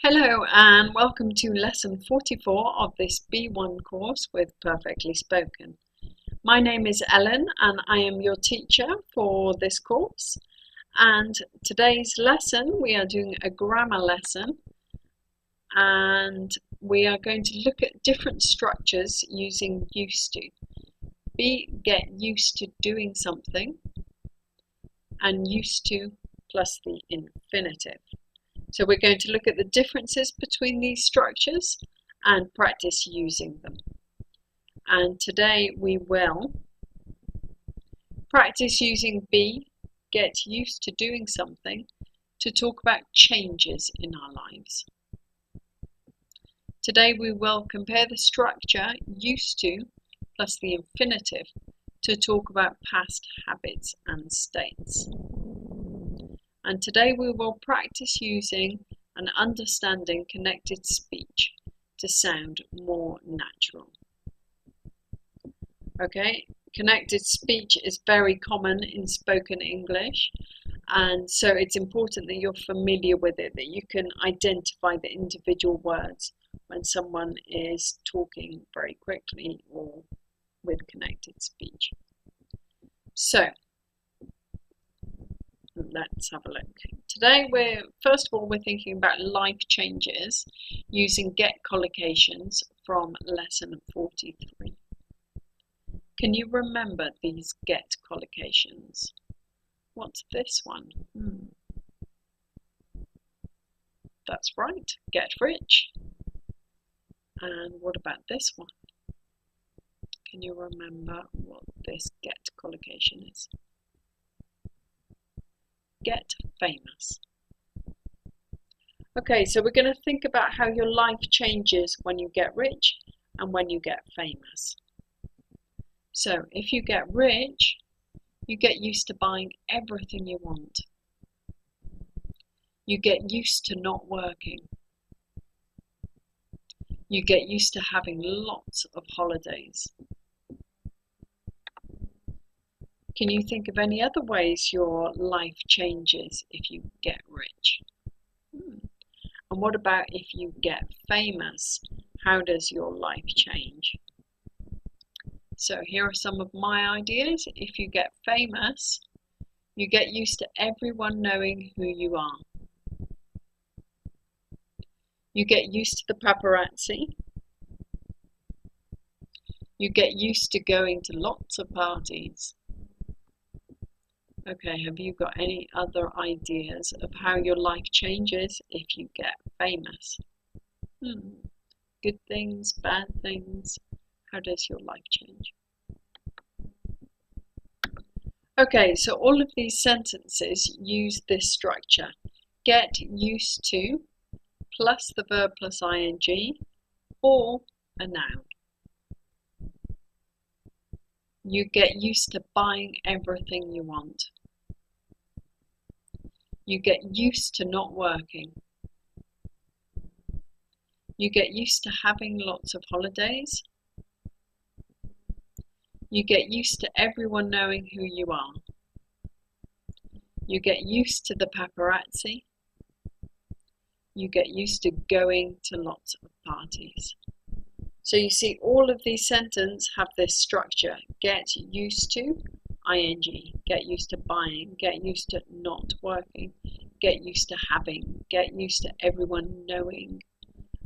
Hello and welcome to lesson 44 of this B1 course with Perfectly Spoken. My name is Ellen and I am your teacher for this course. And today's lesson we are doing a grammar lesson and we are going to look at different structures using used to. Be get used to doing something and used to plus the infinitive. So we're going to look at the differences between these structures and practice using them. And today we will practice using be, get used to doing something, to talk about changes in our lives. Today we will compare the structure used to plus the infinitive to talk about past habits and states. And today we will practice using and understanding connected speech to sound more natural. Okay, connected speech is very common in spoken English, and so it's important that you're familiar with it, that you can identify the individual words when someone is talking very quickly or with connected speech. So, let's have a look. Today we're thinking about life changes using get collocations from lesson 43. Can you remember these get collocations? What's this one? That's right, get rich. And what about this one? Can you remember what this get collocation is? Get famous. Okay, so we're going to think about how your life changes when you get rich and when you get famous. So if you get rich, you get used to buying everything you want. You get used to not working. You get used to having lots of holidays. Can you think of any other ways your life changes if you get rich? And what about if you get famous? How does your life change? So here are some of my ideas. If you get famous, you get used to everyone knowing who you are. You get used to the paparazzi. You get used to going to lots of parties. Okay, have you got any other ideas of how your life changes if you get famous? Good things, bad things. How does your life change? Okay, so all of these sentences use this structure. Get used to plus the verb plus ing or a noun. You get used to buying everything you want. You get used to not working. You get used to having lots of holidays. You get used to everyone knowing who you are. You get used to the paparazzi. You get used to going to lots of parties. So you see all of these sentences have this structure. Get used to, ing, get used to buying, get used to not working, get used to having, get used to everyone knowing.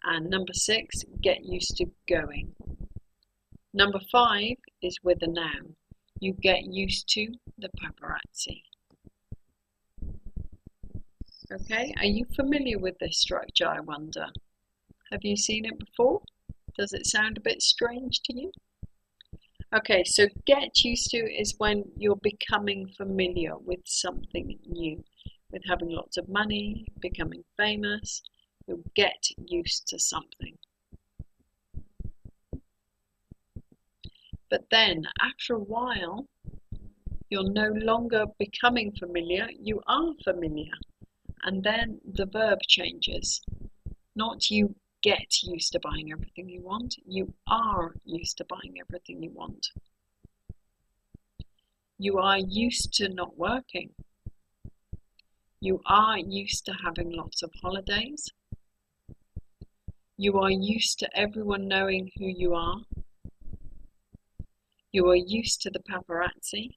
And number 6, get used to going. Number 5 is with a noun. You get used to the paparazzi. Okay, are you familiar with this structure, I wonder? Have you seen it before? Does it sound a bit strange to you? Okay, so get used to is when you're becoming familiar with something new, with having lots of money, becoming famous. You'll get used to something. But then, after a while, you're no longer becoming familiar, you are familiar. And then the verb changes. Not you get used to buying everything you want, you are used to buying everything you want. You are used to not working. You are used to having lots of holidays. You are used to everyone knowing who you are. You are used to the paparazzi.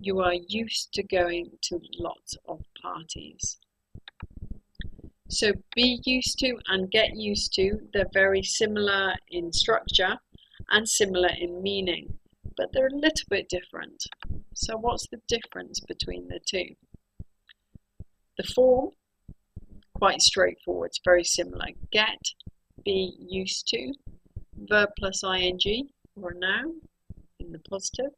You are used to going to lots of parties. So be used to and get used to, they're very similar in structure and similar in meaning, but they're a little bit different. So what's the difference between the two? The form, quite straightforward, it's very similar. Get, be used to, verb plus ing or a noun in the positive,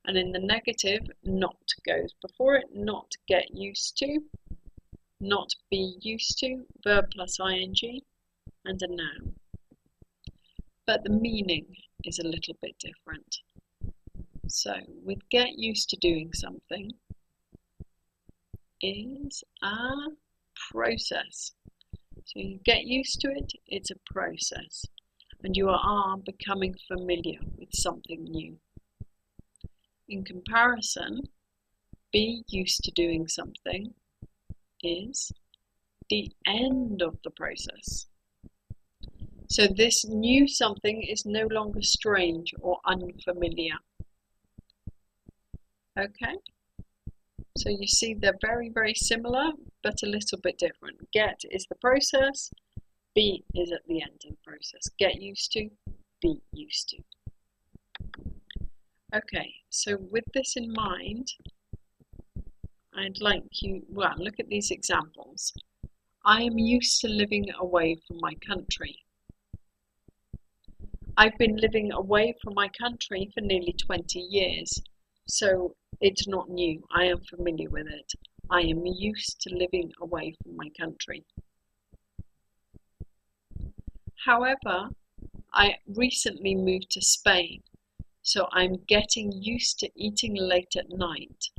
and in the negative, not goes before it, not get used to, not be used to, verb plus ing, and a noun. But the meaning is a little bit different. So with get used to doing something is a process. So you get used to it, it's a process. And you are becoming familiar with something new. In comparison, be used to doing something is the end of the process. So this new something is no longer strange or unfamiliar. Okay? So you see they're very, very similar, but a little bit different. Get is the process, be is at the end of the process. Get used to, be used to. Okay, so with this in mind, I'd like you, well, look at these examples. I am used to living away from my country. I've been living away from my country for nearly 20 years, so it's not new. I am familiar with it. I am used to living away from my country. However, I recently moved to Spain, so I'm getting used to eating late at night.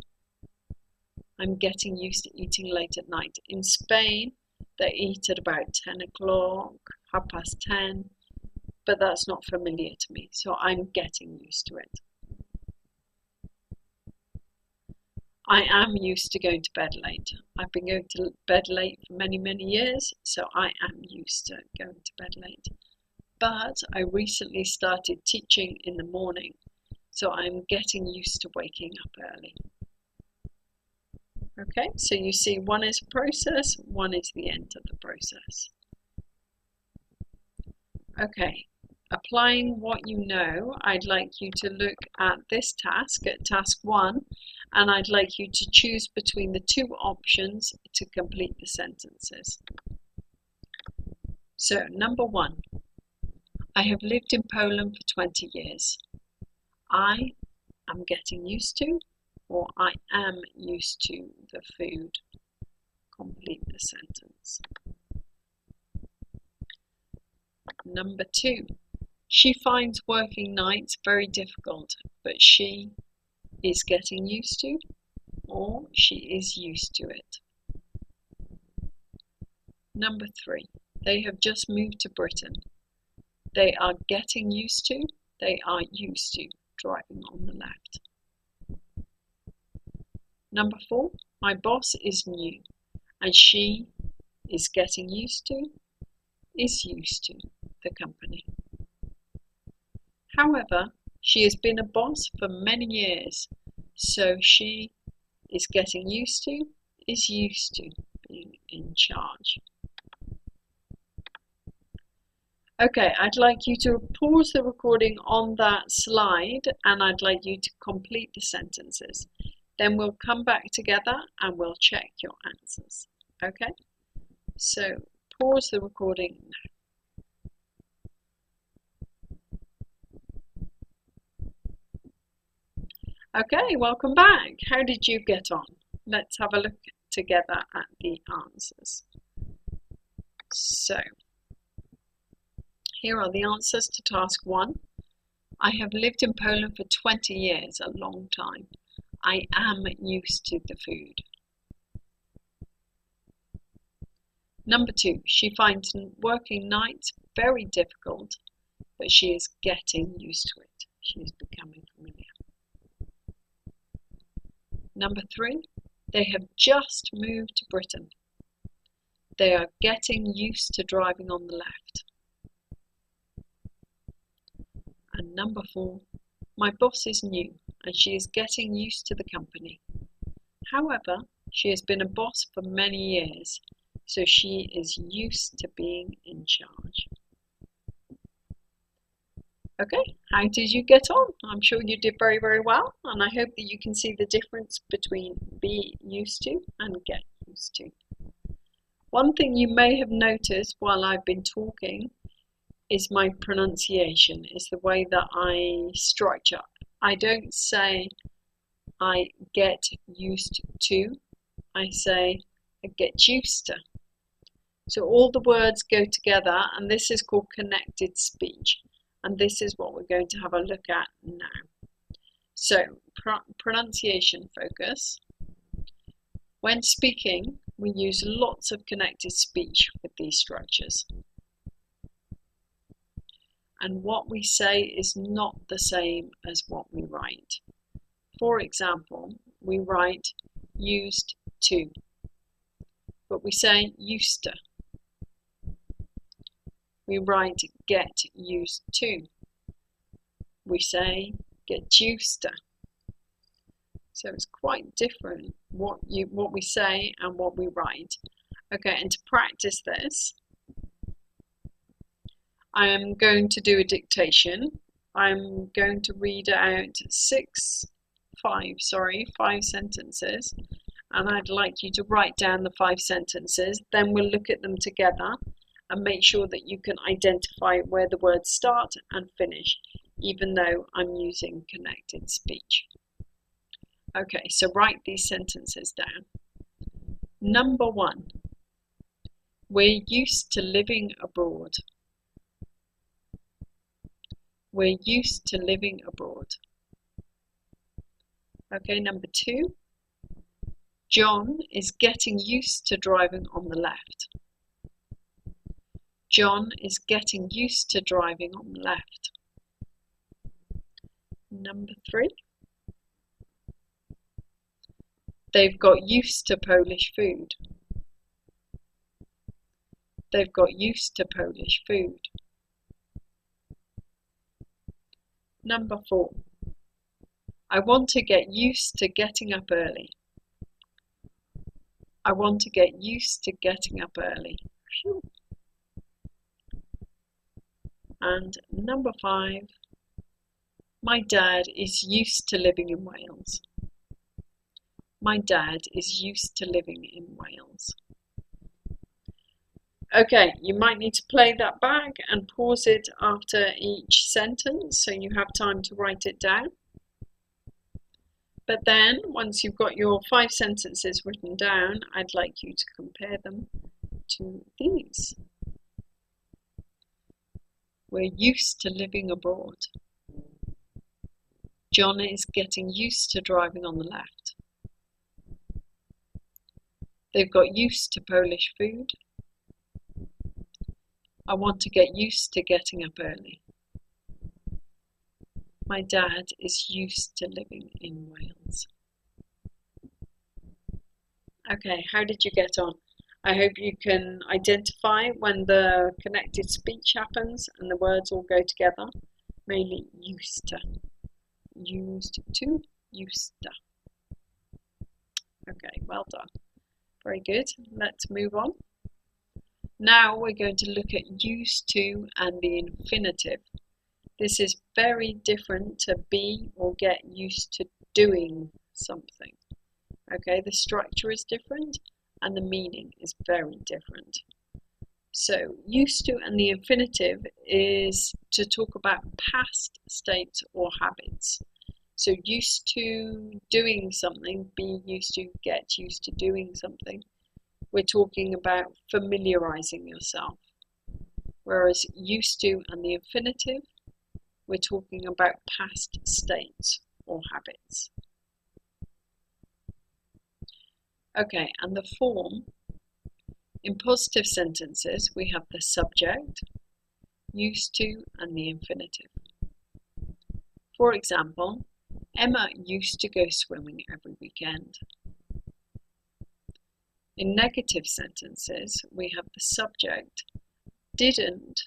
I'm getting used to eating late at night. In Spain, they eat at about 10 o'clock, 10:30, but that's not familiar to me, so I'm getting used to it. I am used to going to bed late. I've been going to bed late for many, many years, so I am used to going to bed late. But I recently started teaching in the morning, so I'm getting used to waking up early. Okay, so you see one is a process, one is the end of the process. Okay, applying what you know, I'd like you to look at this task, at task 1, and I'd like you to choose between the two options to complete the sentences. So, number 1, I have lived in Poland for 20 years. I am getting used to, or I am used to the food. Complete the sentence. Number 2, she finds working nights very difficult, but she is getting used to, or she is used to it. Number 3, they have just moved to Britain. They are getting used to, they are used to driving on the left. Number 4, my boss is new, and she is getting used to, is used to the company. However, she has been a boss for many years, so she is getting used to, is used to being in charge. Okay, I'd like you to pause the recording on that slide, and I'd like you to complete the sentences. Then we'll come back together and we'll check your answers. Okay, so pause the recording now. Okay, welcome back. How did you get on? Let's have a look together at the answers. So, here are the answers to task 1. I have lived in Poland for 20 years, a long time. I am used to the food. Number 2, she finds working nights very difficult, but she is getting used to it. She is becoming familiar. Number 3, they have just moved to Britain. They are getting used to driving on the left. And number 4, my boss is new and she is getting used to the company. However, she has been a boss for many years, so she is used to being in charge. Okay, how did you get on? I'm sure you did very, very well, and I hope that you can see the difference between be used to and get used to. One thing you may have noticed while I've been talking is my pronunciation, is the way that I structure. I don't say I get used to, I say I get used to. So all the words go together, and this is called connected speech. And this is what we're going to have a look at now. So, pronunciation focus. When speaking, we use lots of connected speech with these structures. And what we say is not the same as what we write. For example, we write used to, but we say used to. We write get used to. We say get used to. So it's quite different what we say and what we write. Okay, and to practice this, I am going to do a dictation. I'm going to read out five sentences, and I'd like you to write down the 5 sentences. Then we'll look at them together and make sure that you can identify where the words start and finish, even though I'm using connected speech. Okay, so write these sentences down. Number 1, we're used to living abroad. We're used to living abroad. Okay, number 2, John is getting used to driving on the left. John is getting used to driving on the left. Number 3, they've got used to Polish food. They've got used to Polish food. Number 4, I want to get used to getting up early. I want to get used to getting up early. Phew. And number 5, my dad is used to living in Wales. My dad is used to living in Wales. Okay, you might need to play that back and pause it after each sentence so you have time to write it down. But then, once you've got your 5 sentences written down, I'd like you to compare them to these. We're used to living abroad. John is getting used to driving on the left. They've got used to Polish food. I want to get used to getting up early. My dad is used to living in Wales. Okay, how did you get on? I hope you can identify when the connected speech happens and the words all go together. Mainly used to. Used to, used to. Okay, well done. Very good. Let's move on. Now we're going to look at used to and the infinitive. This is very different to be or get used to doing something. Okay, the structure is different and the meaning is very different. So used to and the infinitive is to talk about past states or habits. So used to doing something, be used to, get used to doing something. We're talking about familiarizing yourself. Whereas used to and the infinitive, we're talking about past states or habits. Okay, and the form. In positive sentences, we have the subject, used to, and the infinitive. For example, Emma used to go swimming every weekend. In negative sentences, we have the subject, didn't,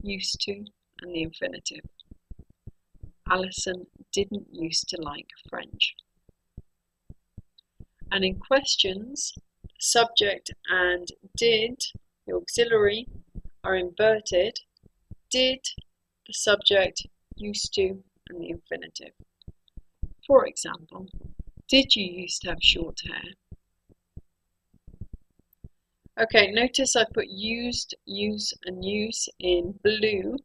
used to, and the infinitive. Alison didn't used to like French. And in questions, subject and did, the auxiliary, are inverted. Did, the subject, used to, and the infinitive. For example, did you used to have short hair? Okay, notice I put used, use, and use in blue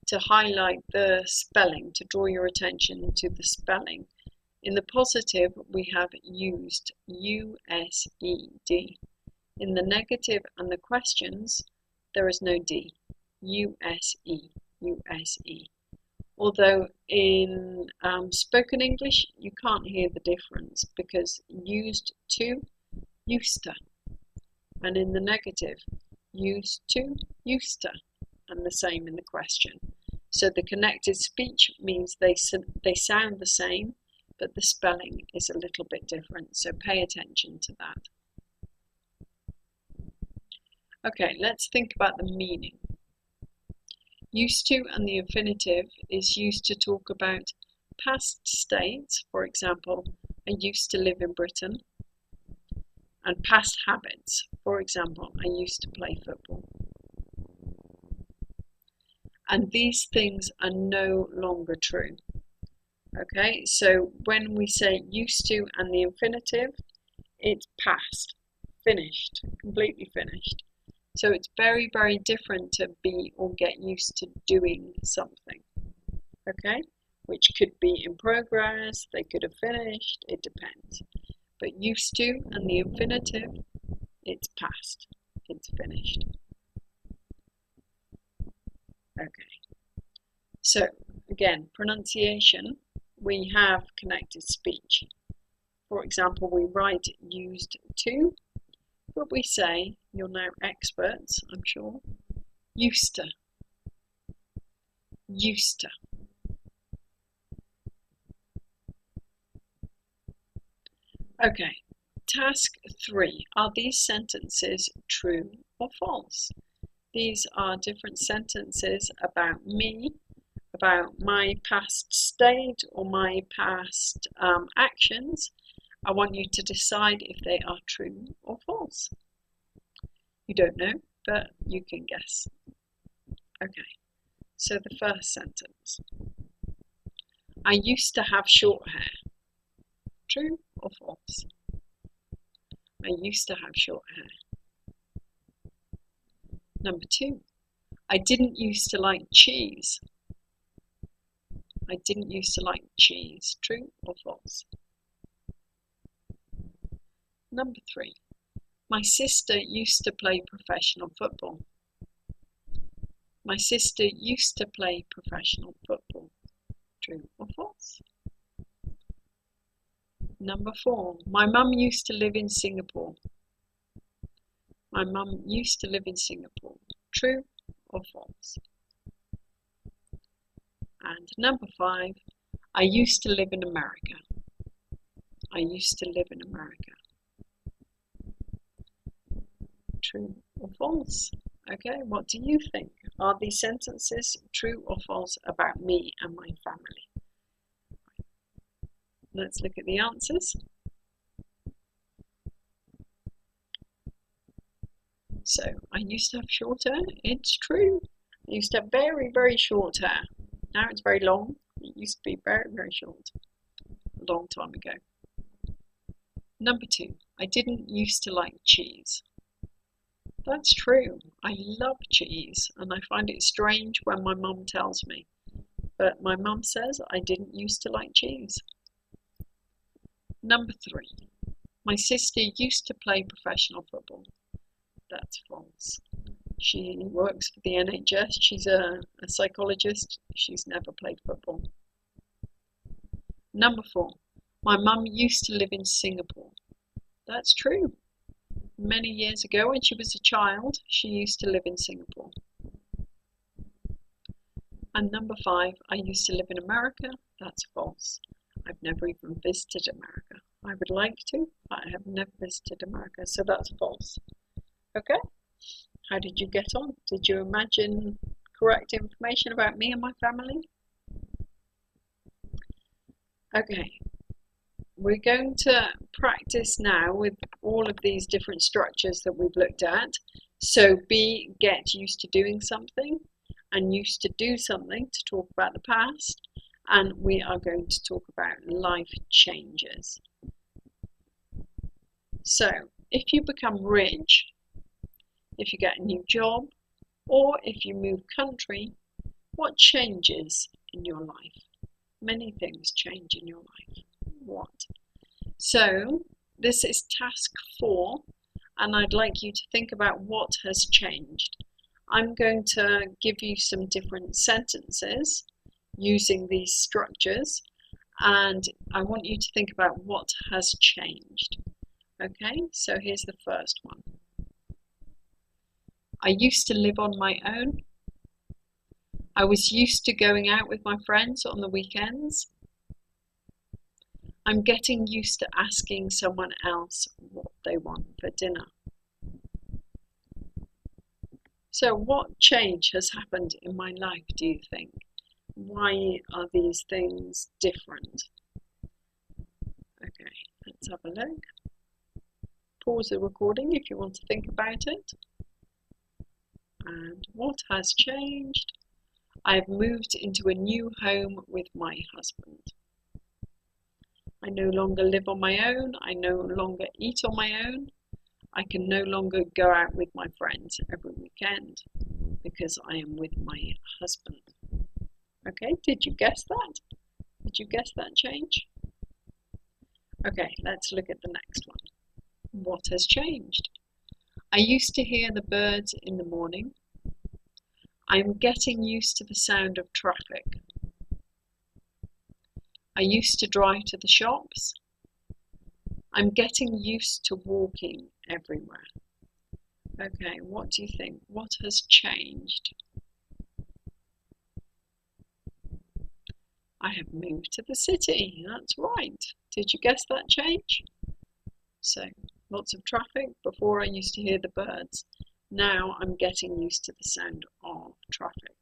to highlight the spelling, to draw your attention to the spelling. In the positive, we have used, U-S-E-D. In the negative and the questions, there is no D, U-S-E, U-S-E. Although in spoken English, you can't hear the difference because used to, used to. And in the negative, used to, used to, and the same in the question. So the connected speech means they sound the same, but the spelling is a little bit different, so pay attention to that. Okay, let's think about the meaning. Used to and the infinitive is used to talk about past states, for example, I used to live in Britain, and past habits, for example, I used to play football. And these things are no longer true. Okay, so when we say used to and the infinitive, it's past, finished, completely finished. So it's very, very different to be or get used to doing something. Okay, which could be in progress, they could have finished, it depends. But used to and the infinitive, it's past, it's finished. Okay, so again, pronunciation, we have connected speech. For example, we write used to, but we say, you're now experts, I'm sure, used to, used to. Okay, task 3. Are these sentences true or false? These are different sentences about me, about my past state or my past actions. I want you to decide if they are true or false. You don't know, but you can guess. Okay, so the first sentence. I used to have short hair. True or false? I used to have short hair. Number 2. I didn't used to like cheese. I didn't used to like cheese. True or false? Number 3. My sister used to play professional football. My sister used to play professional football. True or false? Number 4. My mum used to live in Singapore. My mum used to live in Singapore. True or false? And number 5. I used to live in America. I used to live in America. True or false? Okay, what do you think? Are these sentences true or false about me and my family? Let's look at the answers. So, I used to have short hair. It's true. I used to have very, very short hair. Now it's very long. It used to be very, very short. A long time ago. Number 2. I didn't used to like cheese. That's true. I love cheese and I find it strange when my mum tells me. But my mum says I didn't used to like cheese. Number 3. My sister used to play professional football. That's false. She works for the NHS. She's a psychologist. She's never played football. Number 4. My mum used to live in Singapore. That's true. Many years ago, when she was a child, she used to live in Singapore. And number 5, I used to live in America. That's false. I've never even visited America. I would like to. I have never visited America, so that's false. Okay, how did you get on? Did you imagine correct information about me and my family? Okay, we're going to practice now with all of these different structures that we've looked at. So be, get used to doing something, and used to do something to talk about the past, and we are going to talk about life changes. So if you become rich, if you get a new job, or if you move country, what changes in your life? Many things change in your life. What? So this is task 4, and I'd like you to think about what has changed. I'm going to give you some different sentences using these structures, and I want you to think about what has changed. Okay, so here's the first one. I used to live on my own. I was used to going out with my friends on the weekends. I'm getting used to asking someone else what they want for dinner. So what change has happened in my life, do you think? Why are these things different? Okay, let's have a look. Pause the recording if you want to think about it. And what has changed? I've moved into a new home with my husband. I no longer live on my own. I no longer eat on my own. I can no longer go out with my friends every weekend because I am with my husband. Okay, did you guess that? Did you guess that change? Okay, let's look at the next one. What has changed? I used to hear the birds in the morning. I'm getting used to the sound of traffic. I used to drive to the shops. I'm getting used to walking everywhere. Okay, what do you think? What has changed? I have moved to the city. That's right. Did you guess that change? So, lots of traffic. Before I used to hear the birds. Now I'm getting used to the sound of traffic.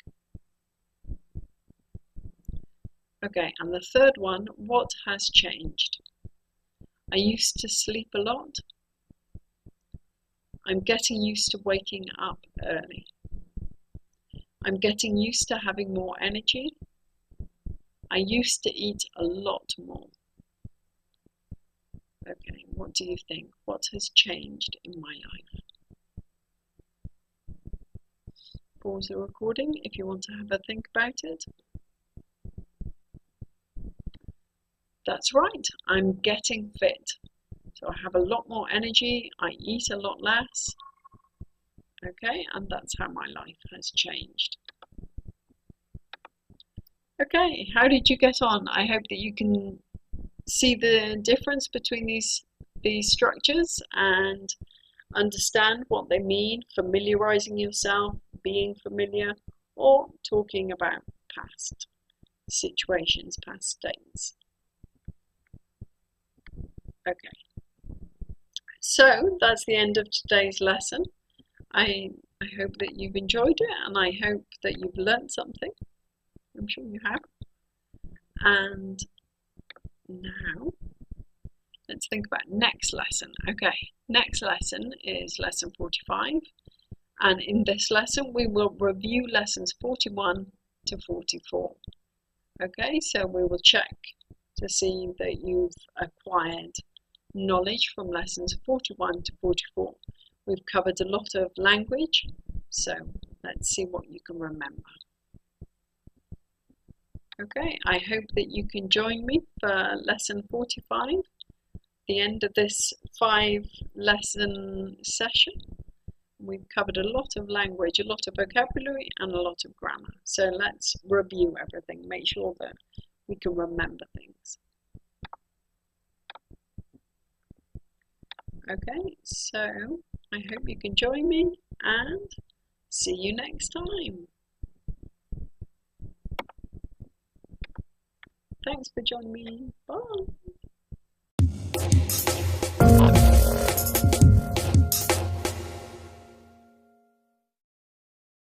Okay, and the third one, what has changed? I used to sleep a lot. I'm getting used to waking up early. I'm getting used to having more energy. I used to eat a lot more. Okay, what do you think? What has changed in my life? Pause the recording if you want to have a think about it. That's right, I'm getting fit. So I have a lot more energy, I eat a lot less. Okay, and that's how my life has changed. Okay, how did you get on? I hope that you can see the difference between these structures and understand what they mean, familiarizing yourself, being familiar, or talking about past situations, past states. Okay, so that's the end of today's lesson. I hope that you've enjoyed it, and I hope that you've learned something. I'm sure you have. And now let's think about next lesson. Okay, next lesson is lesson 45, and in this lesson we will review lessons 41 to 44. Okay, so we will check to see that you've acquired knowledge from lessons 41 to 44. We've covered a lot of language, so let's see what you can remember. Okay, I hope that you can join me for lesson 45, the end of this 5-lesson session. We've covered a lot of language, a lot of vocabulary, and a lot of grammar. So let's review everything, make sure that we can remember things. Okay, so I hope you can join me, and see you next time. Thanks for joining me.